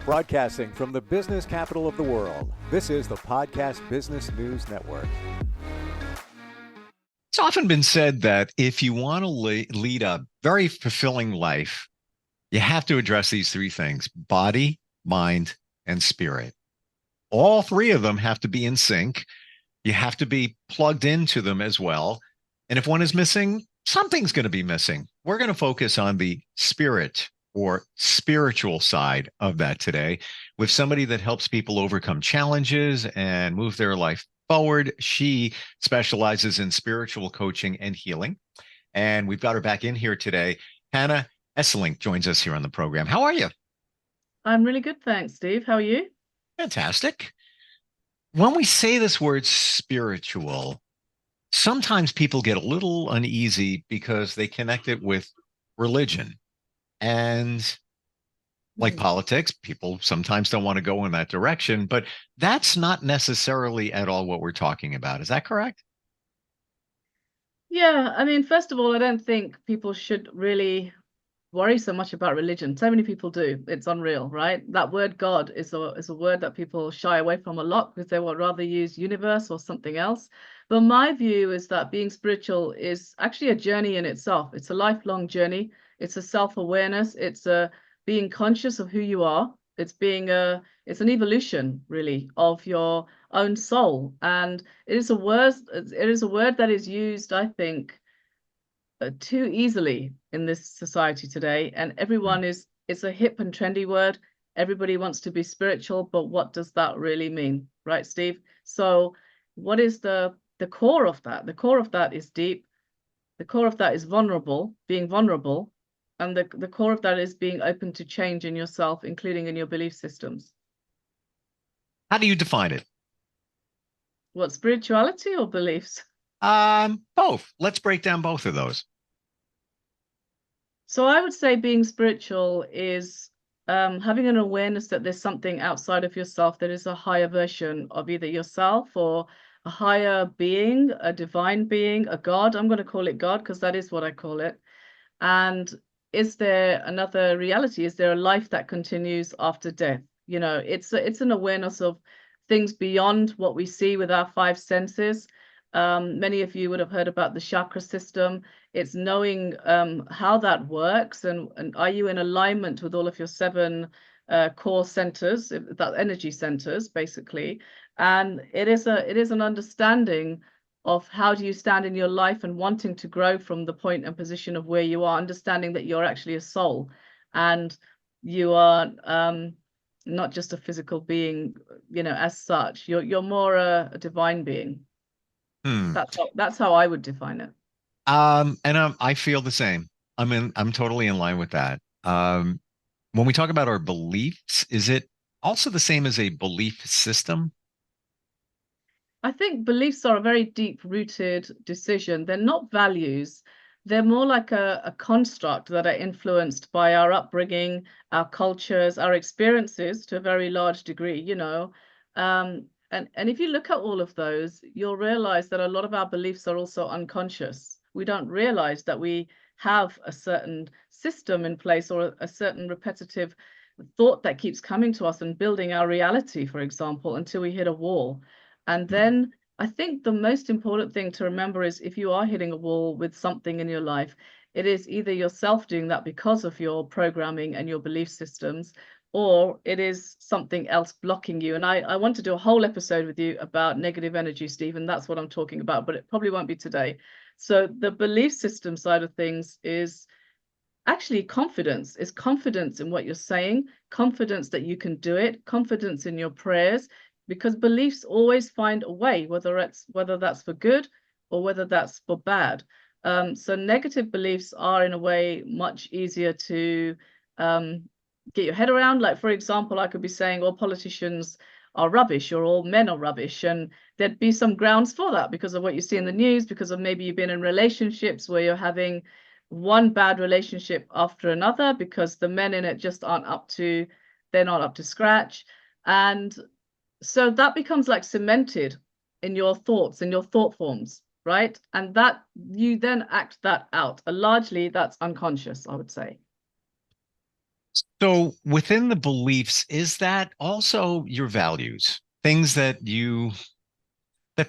Broadcasting from the business capital of the world, this is the Podcast Business News Network. It's often been said that if you want to lead a very fulfilling life, you have to address these three things: body, mind, and spirit. All three of them have to be in sync. You have to be plugged into them as well. And if one is missing, something's going to be missing. We're going to focus on the spirit or spiritual side of that today with somebody that helps people overcome challenges and move their life forward. She specializes in spiritual coaching and healing. And we've got her back in here today. Hana Esselink joins us here on the program. How are you? I'm really good, thanks, Steve. How are you? Fantastic. When we say this word spiritual, sometimes people get a little uneasy because they connect it with religion. And like politics, people sometimes don't want to go in that direction, but that's not necessarily at all what we're talking about. Is that correct? Yeah, I mean, first of all, I don't think people should really worry so much about religion. So many people do. It's unreal, right? That word God is a word that people shy away from a lot because they would rather use universe or something else. But my view is that being spiritual is actually a journey in itself. It's a lifelong journey. It's a self-awareness. It's a being conscious of who you are. It's an evolution really of your own soul. And it is a word that is used, I think, too easily in this society today, and everyone is it's a hip and trendy word. Everybody wants to be spiritual, but what does that really mean, right, Steve? So what is the core of that? The core of that is deep. The core of that is being vulnerable, and the core of that is being open to change in yourself, including in your belief systems. How do you define it? What, spirituality or beliefs? Both. Let's break down both of those. So I would say being spiritual is having an awareness that there's something outside of yourself that is a higher version of either yourself or a higher being, a divine being, a God. I'm going to call it God because that is what I call it. And is there another reality? Is there a life that continues after death? You know, it's an awareness of things beyond what we see with our five senses. Many of you would have heard about the chakra system. It's knowing how that works, and are you in alignment with all of your seven core centers, that energy centers, basically. And it is an understanding of how do you stand in your life and wanting to grow from the point and position of where you are, understanding that you're actually a soul and you are not just a physical being, you know, as such. You're more a divine being. Hmm. That's how I would define it. And I feel the same. I'm totally in line with that. When we talk about our beliefs, is it also the same as a belief system? I think beliefs are a very deep-rooted decision. They're not values. They're more like a construct that are influenced by our upbringing, our cultures, our experiences to a very large degree, you know. And if you look at all of those, you'll realize that a lot of our beliefs are also unconscious. We don't realize that we have a certain system in place or a certain repetitive thought that keeps coming to us and building our reality, for example, until we hit a wall. And then I think the most important thing to remember is if you are hitting a wall with something in your life, it is either yourself doing that because of your programming and your belief systems, or it is something else blocking you. And I want to do a whole episode with you about negative energy, Stephen. That's what I'm talking about, but it probably won't be today. So the belief system side of things is actually confidence. Is confidence in what you're saying, confidence that you can do it, confidence in your prayers, because beliefs always find a way, whether that's for good or whether that's for bad. So negative beliefs are in a way much easier to get your head around. Like, for example, I could be saying all politicians are rubbish or all men are rubbish, and there'd be some grounds for that because of what you see in the news, because of maybe you've been in relationships where you're having one bad relationship after another because the men in it just they're not up to scratch. And so that becomes like cemented in your thoughts, in your thought forms, right? And that you then act that out. Largely that's unconscious, I would say. So within the beliefs, is that also your values, things that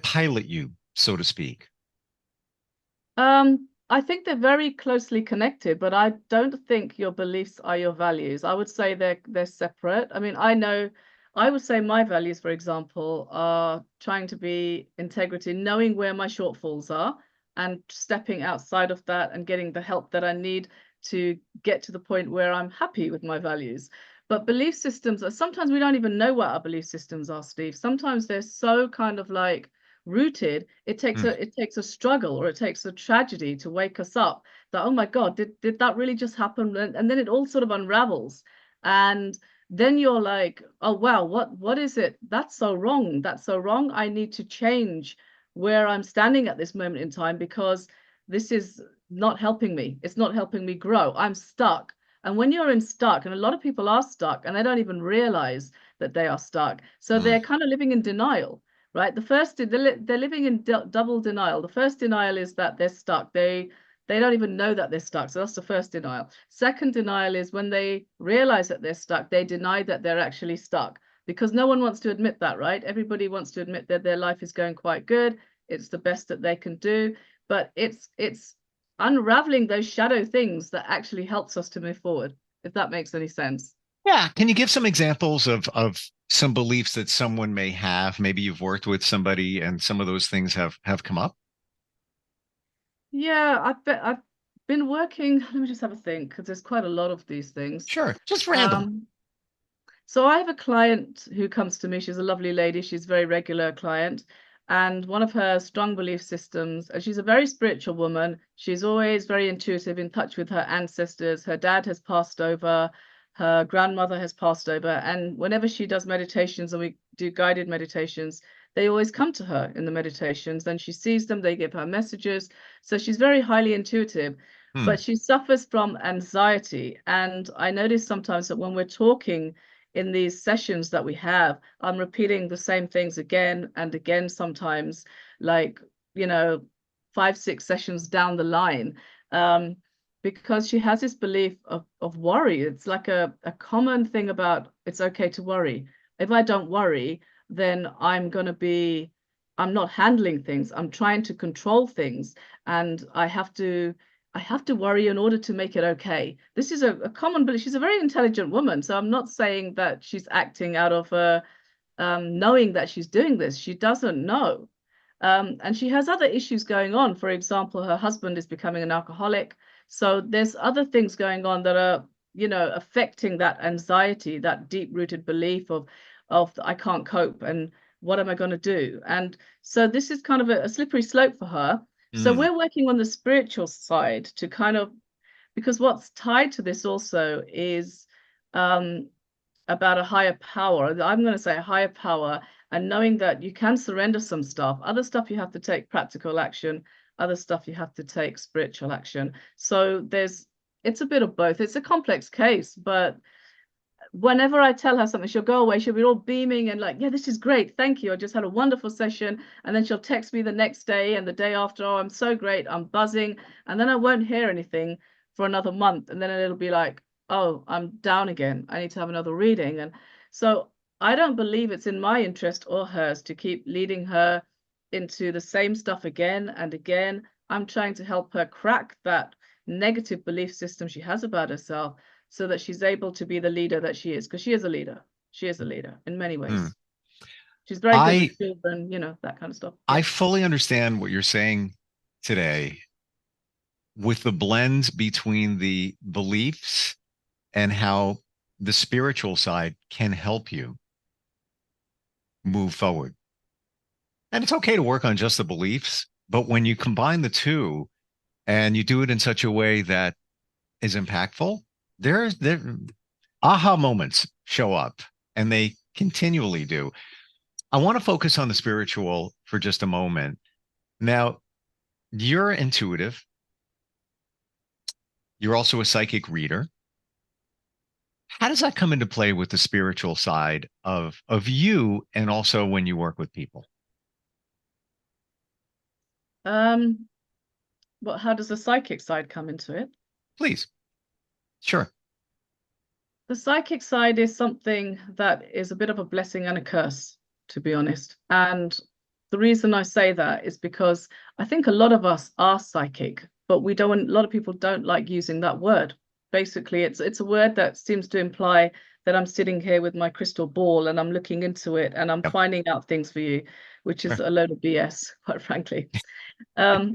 pilot you, so to speak? I think they're very closely connected, but I don't think your beliefs are your values. I would say they're separate. I mean, I would say my values, for example, are trying to be integrity, knowing where my shortfalls are and stepping outside of that and getting the help that I need to get to the point where I'm happy with my values. But belief systems are sometimes we don't even know what our belief systems are, Steve. Sometimes they're so kind of like rooted, Hmm. it takes a struggle or it takes a tragedy to wake us up that, oh my God, did that really just happen? And then it all sort of unravels. And then you're like, oh wow, what is it? That's so wrong. That's so wrong. I need to change where I'm standing at this moment in time because this is not helping me. It's not helping me grow. I'm stuck. And when you're in stuck, and a lot of people are stuck and they don't even realize that they are stuck. So Hmm. they're kind of living in denial, right? The first they're living in double denial. The first denial is that they're stuck. They don't even know that they're stuck. So that's the first denial. Second denial is when they realize that they're stuck, they deny that they're actually stuck because no one wants to admit that, right? Everybody wants to admit that their life is going quite good. It's the best that they can do, but it's unraveling those shadow things that actually helps us to move forward, if that makes any sense. Yeah. Can you give some examples of some beliefs that someone may have? Maybe you've worked with somebody and some of those things have come up. Yeah, I've been working. Let me just have a think because there's quite a lot of these things. Sure. Just random. Um, so I have a client who comes to me. She's a lovely lady. She's a very regular client. And one of her strong belief systems, and she's a very spiritual woman. She's always very intuitive, in touch with her ancestors. Her dad has passed over, her grandmother has passed over. And whenever she does meditations and we do guided meditations, they always come to her in the meditations. Then she sees them, they give her messages. So she's very highly intuitive, Hmm. but she suffers from anxiety. And I notice sometimes that when we're talking, in these sessions that we have, I'm repeating the same things again and again, sometimes, like, you know, 5, 6 sessions down the line, because she has this belief of worry. It's like a common thing about it's okay to worry. If I don't worry, then I'm not handling things. I'm trying to control things, and I have to worry in order to make it okay. This is a common, but she's a very intelligent woman. So I'm not saying that she's acting out of knowing that she's doing this. She doesn't know. And she has other issues going on. For example, her husband is becoming an alcoholic. So there's other things going on that are, affecting that anxiety, that deep-rooted belief of I can't cope and what am I going to do? And so this is kind of a slippery slope for her. So Hmm. we're working on the spiritual side to kind of, because what's tied to this also is um, about a higher power. I'm going to say a higher power, and knowing that you can surrender some stuff. Other stuff you have to take practical action. Other stuff you have to take spiritual action. So it's a bit of both. It's a complex case, but whenever I tell her something, she'll go away, she'll be all beaming and like, yeah, this is great. Thank you. I just had a wonderful session. And then she'll text me the next day and the day after, oh, I'm so great. I'm buzzing. And then I won't hear anything for another month. And then it'll be like, oh, I'm down again. I need to have another reading. And so I don't believe it's in my interest or hers to keep leading her into the same stuff again and again. I'm trying to help her crack that negative belief system she has about herself so that she's able to be the leader that she is, because she is a leader. She is a leader in many Hmm. ways. She's very good I with children, that kind of stuff. I Yeah. fully understand what you're saying today with the blend between the beliefs and how the spiritual side can help you move forward. And it's okay to work on just the beliefs, but when you combine the two and you do it in such a way that is impactful, there aha moments show up and they continually do. I want to focus on the spiritual for just a moment. Now, you're intuitive. You're also a psychic reader. How does that come into play with the spiritual side of you and also when you work with people? Um, how does the psychic side come into it? Please. Sure. The psychic side is something that is a bit of a blessing and a curse, to be honest. And the reason I say that is because I think a lot of us are psychic, but we don't, a lot of people don't like using that word. Basically, it's a word that seems to imply that I'm sitting here with my crystal ball and I'm looking into it and I'm Yep. finding out things for you, which is Sure. a load of BS, quite frankly. Um,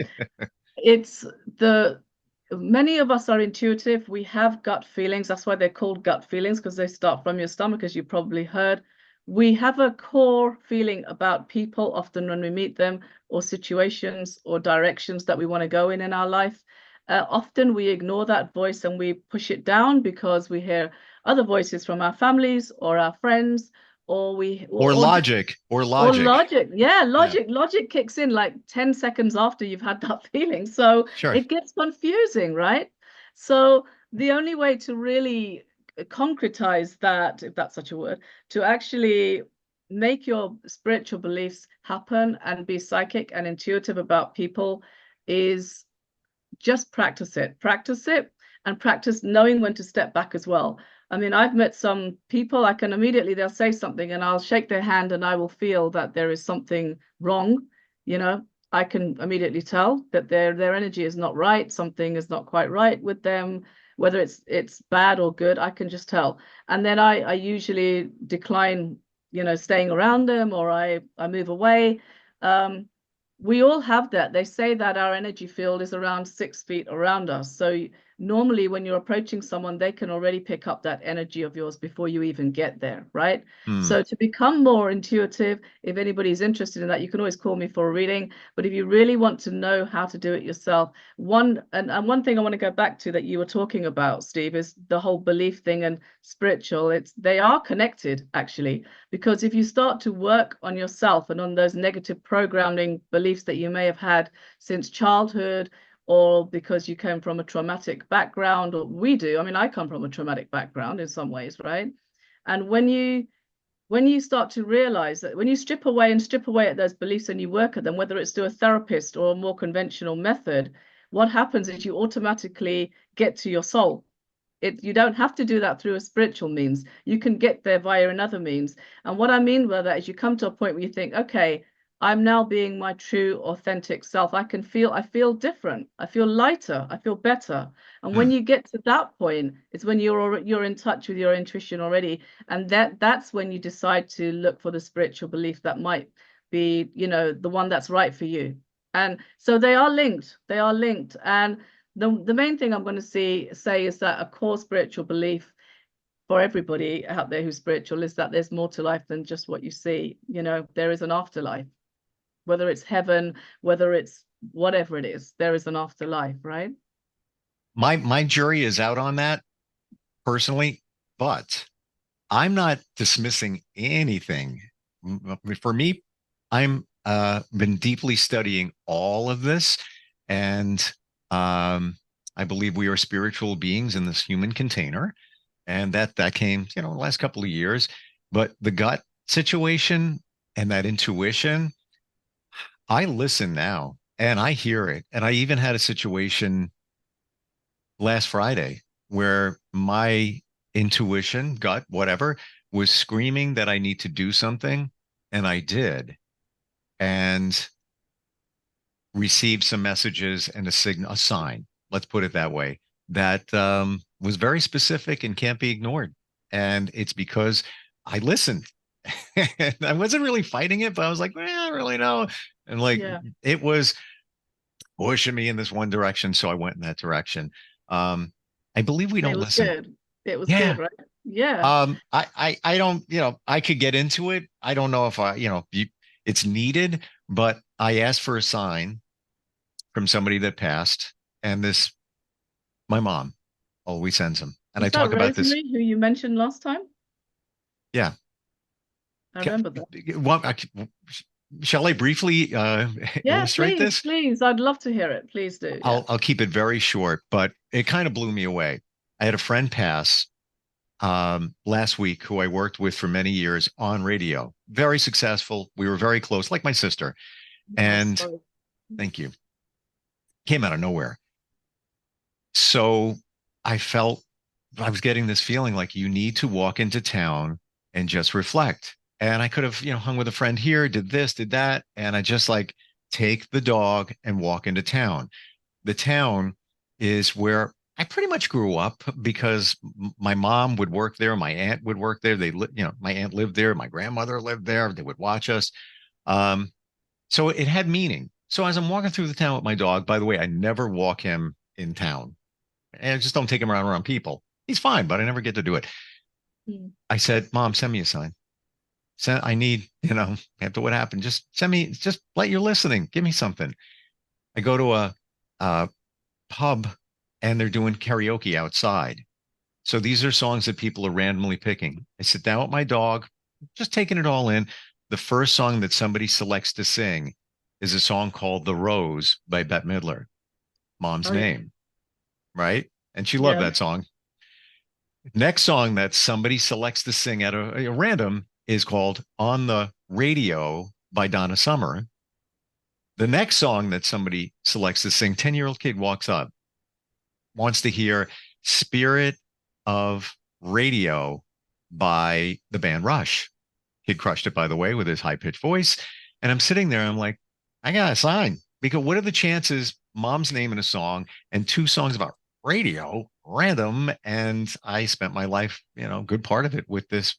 it's the Many of us are intuitive. We have gut feelings. That's why they're called gut feelings, because they start from your stomach, as you probably heard. We have a core feeling about people often when we meet them, or situations or directions that we want to go in our life. Often we ignore that voice and we push it down because we hear other voices from our families or our friends, or we Or or just logic, or or logic. logic. Yeah, Yeah, logic kicks in like 10 seconds after you've had that feeling. So sure. it gets confusing, right? So the only way to really concretize that, if that's such a word, to actually make your spiritual beliefs happen and be psychic and intuitive about people is just practice it, and practice knowing when to step back as well. I mean, I've met some people, I can immediately, they'll say something and I'll shake their hand and I will feel that there is something wrong. You know, I can immediately tell that their energy is not right, something is not quite right with them, whether it's bad or good, I can just tell. And then I usually decline, staying around them, or I move away. We all have that. They say that our energy field is around 6 feet around us. So normally when you're approaching someone, they can already pick up that energy of yours before you even get there, right? Hmm. So to become more intuitive, if anybody's interested in that, you can always call me for a reading. But if you really want to know how to do it yourself, one thing I want to go back to that you were talking about, Steve, is the whole belief thing and spiritual. They are connected, actually, because if you start to work on yourself and on those negative programming beliefs that you may have had since childhood, or because you came from a traumatic background, or we do. I mean, I come from a traumatic background in some ways, right? And when you start to realize that, when you strip away at those beliefs and you work at them, whether it's through a therapist or a more conventional method, what happens is you automatically get to your soul. You don't have to do that through a spiritual means. You can get there via another means. And what I mean by that is you come to a point where you think, okay, I'm now being my true, authentic self. I feel different. I feel lighter. I feel better. And Hmm. when you get to that point, it's when you're in touch with your intuition already. And that's when you decide to look for the spiritual belief that might be, the one that's right for you. And so they are linked. They are linked. And the main thing I'm going to say is that a core spiritual belief for everybody out there who's spiritual is that there's more to life than just what you see. There is an afterlife, whether it's heaven, whether it's whatever it is, there is an afterlife, right? My jury is out on that personally, but I'm not dismissing anything. For me, I'm been deeply studying all of this, and I believe we are spiritual beings in this human container, and that came, the last couple of years. But the gut situation and that intuition, I listen now and I hear it. And I even had a situation last Friday where my intuition, gut, whatever, was screaming that I need to do something. And I did. And received some messages and a sign, let's put it that way, that was very specific and can't be ignored. And it's because I listened. And I wasn't really fighting it, but I was like, I really know. And like, Yeah, it was pushing me in this one direction. So I went in that direction. Um, I believe we it don't was listen. good. It was good, Yeah. right? Yeah. I don't, I could get into it. I don't know if it's needed, but I asked for a sign from somebody that passed, and my mom always sends them. And I Was that talk about this. Rosemary who you mentioned last time? Yeah. I remember that. Well, shall I briefly Yeah, illustrate please, this? please. I'd love to hear it. Please do. Yeah. I'll keep it very short, but it kind of blew me away. I had a friend pass last week who I worked with for many years on radio. Very successful. We were very close, like my sister. Oh, And sorry. thank you. Came out of nowhere. So I felt I was getting this feeling like you need to walk into town and just reflect. And I could have, hung with a friend here, did this, did that. And I just like take the dog and walk into town. The town is where I pretty much grew up because my mom would work there, my aunt would work there. My aunt lived there, my grandmother lived there. They would watch us. Um, so it had meaning. So as I'm walking through the town with my dog, by the way, I never walk him in town. And I just don't take him around people. He's fine, but I never get to do it. Mm. I said, Mom, send me a sign. I need, after what happened, just send me, just let you're listening. Give me something. I go to a pub and they're doing karaoke outside. So these are songs that people are randomly picking. I sit down with my dog, just taking it all in. The first song that somebody selects to sing is a song called The Rose by Bette Midler, Mom's Oh yeah. Name, right? And she loved Yeah. that song. Next song that somebody selects to sing at a random is called On the Radio by Donna Summer. The next song that somebody selects to sing, 10-year-old kid walks up, wants to hear Spirit of Radio by the band Rush. Kid crushed it, by the way, with his high pitched voice. And I'm sitting there, and I'm like, I got to sign because what are the chances Mom's Name in a song and two songs about radio, random? And I spent my life, good part of it with this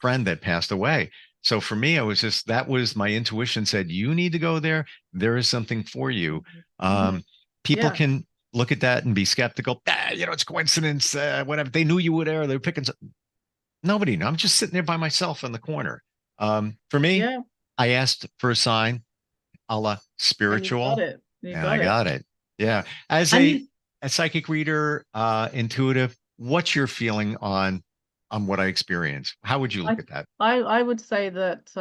friend that passed away. So for me, that was my intuition said, you need to go there. There is something for you. Mhm. People Yeah. can look at that and be skeptical. It's coincidence. Whatever. They knew you were there. They were picking. Nobody knew. I'm just sitting there by myself in the corner. For me, Yeah. I asked for a sign a la And you got spiritual, it. You and I got it. got it. Yeah. As And a you a psychic reader, intuitive, what's your feeling on what I experience? How would you I look at that? I would say that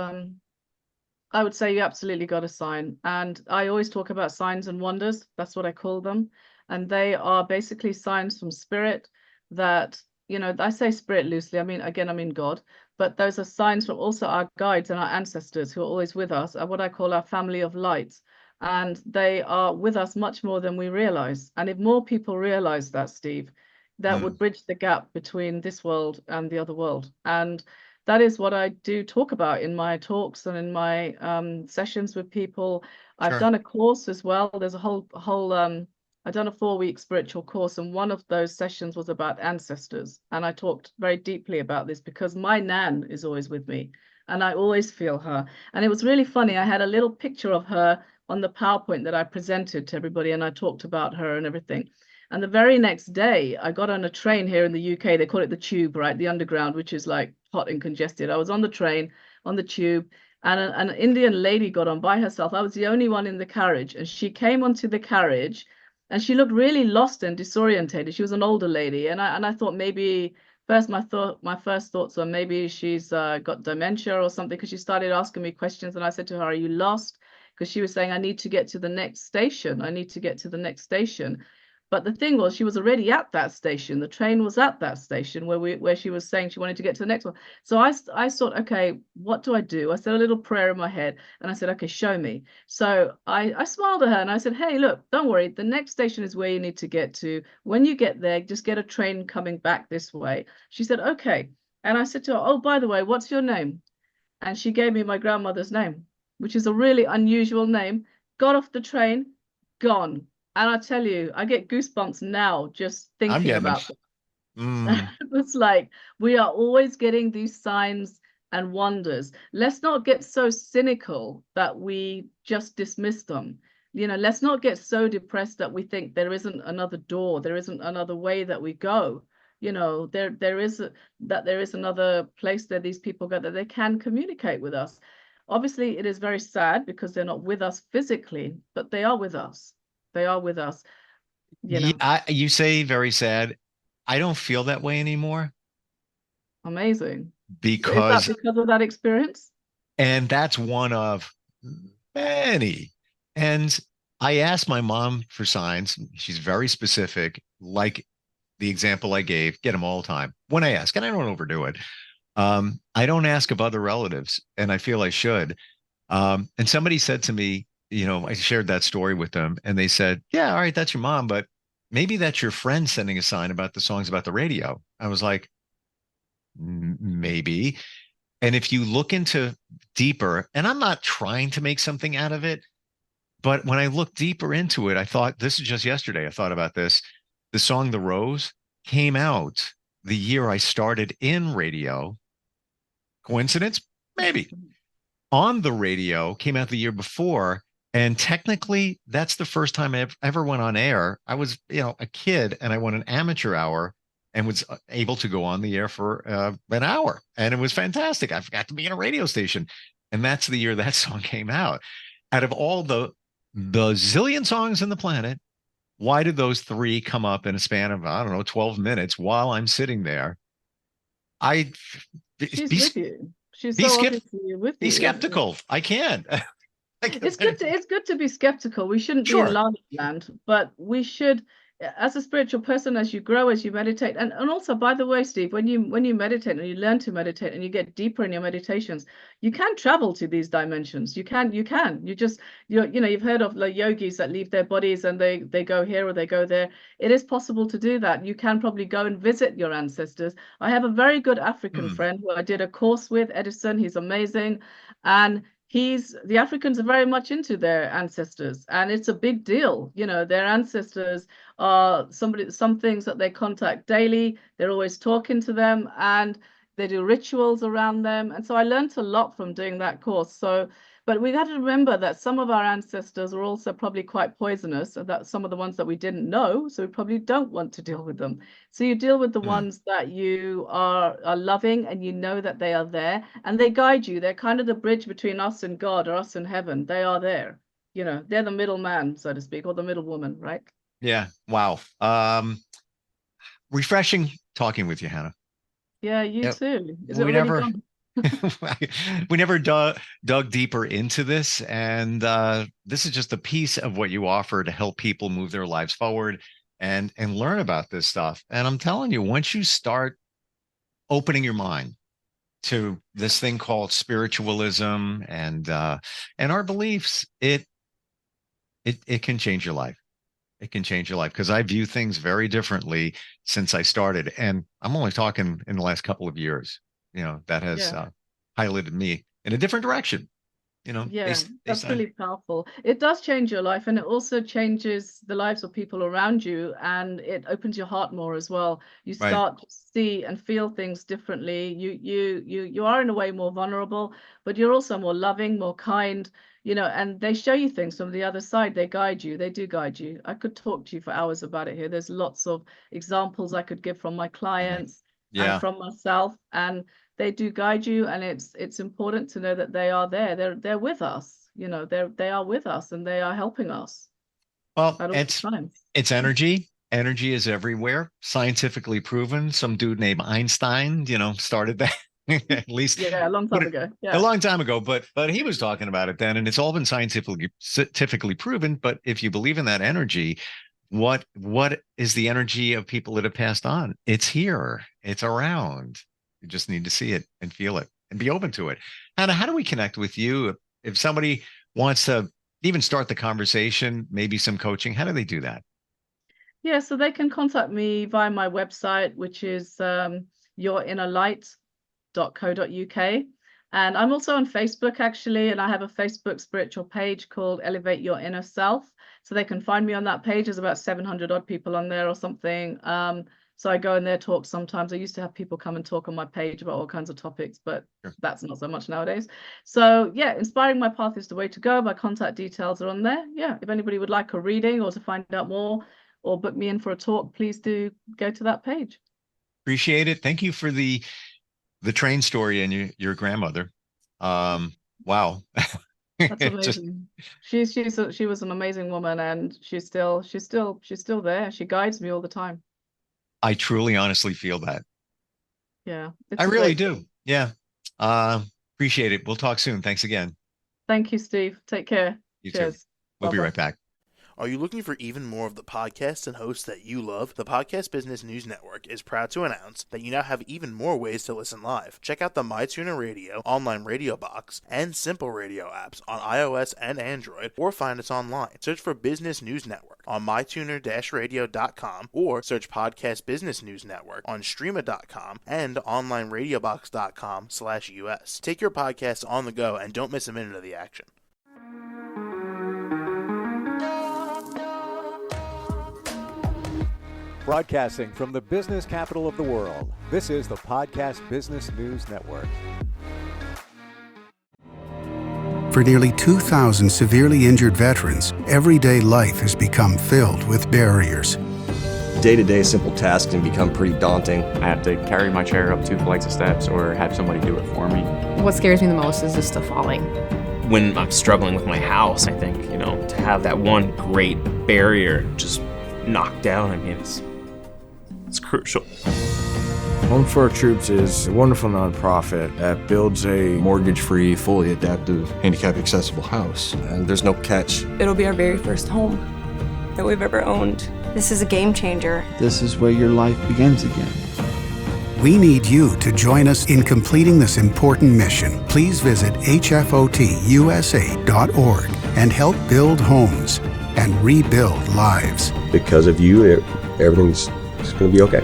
I would say you absolutely got a sign. And I always talk about signs and wonders. That's what I call them. And they are basically signs from spirit that, I say spirit loosely. I mean, again, I mean God, but those are signs from also our guides and our ancestors who are always with us, are what I call our family of lights. And they are with us much more than we realize. And if more people realize that, Steve, that Mm, would bridge the gap between this world and the other world. And that is what I do talk about in my talks and in my sessions with people. I've sure. done a course as well. There's a whole I've done a 4-week spiritual course, and one of those sessions was about ancestors. And I talked very deeply about this because my nan is always with me and I always feel her. And it was really funny. I had a little picture of her on the PowerPoint that I presented to everybody, and I talked about her and everything. And the very next day, I got on a train here in the UK. They call it the tube, right? The underground, which is like hot and congested. I was on the train, on the tube, and an Indian lady got on by herself. I was the only one in the carriage, and she came onto the carriage, and she looked really lost and disorientated. She was an older lady, and I thought maybe my first thoughts were maybe she's got dementia or something, because she started asking me questions, and I said to her, "Are you lost?" Because she was saying, "I need to get to the next station. I need to get to the next station." But the thing was, she was already at that station. The train was at that station where she was saying she wanted to get to the next one. So I thought, okay, what do I do? I said a little prayer in my head, and I said, okay, show me. So I smiled at her and I said, hey, look, don't worry. The next station is where you need to get to. When you get there, just get a train coming back this way. She said, okay. And I said to her, oh, by the way, what's your name? And she gave me my grandmother's name, which is a really unusual name. Got off the train, gone. And I tell you, I get goosebumps now just I'm thinking getting them. about Mm, it. It's like we are always getting these signs and wonders. Let's not get so cynical that we just dismiss them. Let's not get so depressed that we think there isn't another door, there isn't another way that we go. There is another place that these people go that they can communicate with us. Obviously, it is very sad because they're not with us physically, but they are with us. They are with us, you know. yeah, you say very sad. I don't feel that way anymore Amazing. Is that because, because of that experience? and that's one of many. And I asked my mom for signs. She's very specific, like the example I gave, get them all the time. When I ask, and I don't overdo it. I don't ask of other relatives, and I feel I should. And somebody said to me, I shared that story with them, and they said, "Yeah, all right, that's your mom, but maybe that's your friend sending a sign about the songs about the radio. I was like, Maybe." And if you look into deeper, and I'm not trying to make something out of it, but when I looked deeper into it, I thought, this is just yesterday, I thought about this. The song The Rose came out the year I started in radio. Coincidence? Maybe. On the Radio came out the year before. And technically, that's the first time I ever went on air. I was, a kid, and I won an amateur hour and was able to go on the air for an hour. And it was fantastic. I forgot to be in a radio station. And that's the year that song came out. Out of all the zillion songs in the planet, why did those three come up in a span of, I don't know, 12 minutes while I'm sitting there? I She's be, with you. She's be, so skip, obviously with be you. skeptical. I can't. It's good to be skeptical. We shouldn't be in Sure. la land, but we should, as a spiritual person, as you grow, as you meditate, and also, by the way, Steve, when you meditate and you learn to meditate and you get deeper in your meditations, you can travel to these dimensions. You just you've heard of the yogis that leave their bodies and they go here or they go there. It is possible to do that. You can probably go and visit your ancestors. I have a very good African friend who I did a course with, Edison. He's amazing, and the Africans are very much into their ancestors, and it's a big deal. Their ancestors are some things that they contact daily. They're always talking to them, and they do rituals around them. And so I learned a lot from doing that course. But we got to remember that some of our ancestors are also probably quite poisonous, and that some of the ones that we didn't know, so we probably don't want to deal with them. So you deal with the ones that you are loving, and you know that they are there, and they guide you. They're kind of the bridge between us and God, or us and heaven. They are there. They're the middleman, so to speak, or the middle woman, right? Yeah. Wow. Refreshing talking with you, Hannah. Yeah, you Yep. too. Is it We already never gone? we never dug deeper into this, and this is just a piece of what you offer to help people move their lives forward and learn about this stuff. And I'm telling you, once you start opening your mind to this thing called spiritualism and our beliefs, it can change your life. It can change your life, because I view things very differently since I started. And I'm only talking in the last couple of years, that has Yeah. highlighted me in a different direction. Yeah, that's really powerful. It does change your life, and it also changes the lives of people around you, and it opens your heart more as well. You Right. start to see and feel things differently. You are in a way more vulnerable, but you're also more loving, more kind, and they show you things from the other side. They guide you. They do guide you. I could talk to you for hours about it here. There's lots of examples I could give from my clients and Yeah. from myself, and they do guide you, and it's important to know that they are there. They're with us. They are with us, and they are helping us Well, at all times. it's energy. Energy is everywhere, scientifically proven. Some dude named Einstein, started that at least Yeah, a long time ago. a Yeah. long time ago, but he was talking about it then, and it's all been scientifically proven. But if you believe in that energy, what is the energy of people that have passed on? It's here. It's around. You just need to see it and feel it and be open to it. Hannah, how do we connect with you? If somebody wants to even start the conversation, maybe some coaching, how do they do that? Yeah, so they can contact me via my website, which is yourinnerlight.co.uk. And I'm also on Facebook, actually, and I have a Facebook spiritual page called Elevate Your Inner Self. So they can find me on that page. There's about 700 odd people on there or something. So I go in there, talk sometimes. I used to have people come and talk on my page about all kinds of topics, but Sure. that's not so much nowadays. So yeah, Inspiring My Path is the way to go. My contact details are on there. Yeah, if anybody would like a reading or to find out more or book me in for a talk, please do go to that page. Appreciate it. Thank you for the train story and your grandmother. Wow. That's amazing. She was an amazing woman, and she's still there. She guides me all the time. I truly, honestly feel that. Yeah, I really do. Yeah. Appreciate it. We'll talk soon. Thanks again. Thank you, Steve. Take care. You too. Cheers. We'll be Bye-bye. right back. Are you looking for even more of the podcasts and hosts that you love? The Podcast Business News Network is proud to announce that you now have even more ways to listen live. Check out the MyTuner Radio, online radio box, and Simple Radio apps on iOS and Android, or find us online. Search for Business News Network on mytuner-radio.com, or search Podcast Business News Network on streama.com and onlineradiobox.com/US. Take your podcast on the go and don't miss a minute of the action. Broadcasting from the business capital of the world, this is the Podcast Business News Network. For nearly 2,000 severely injured veterans, everyday life has become filled with barriers. Day-to-day simple tasks can become pretty daunting. I have to carry my chair up 2 flights of steps or have somebody do it for me. What scares me the most is just the falling. When I'm struggling with my house, I think, to have that one great barrier just knocked down, it's crucial. Home for Our Troops is a wonderful nonprofit that builds a mortgage-free, fully adaptive, handicap-accessible house. And there's no catch. It'll be our very first home that we've ever owned. This is a game changer. This is where your life begins again. We need you to join us in completing this important mission. Please visit hfotusa.org and help build homes and rebuild lives. Because of you, everything's going to be okay.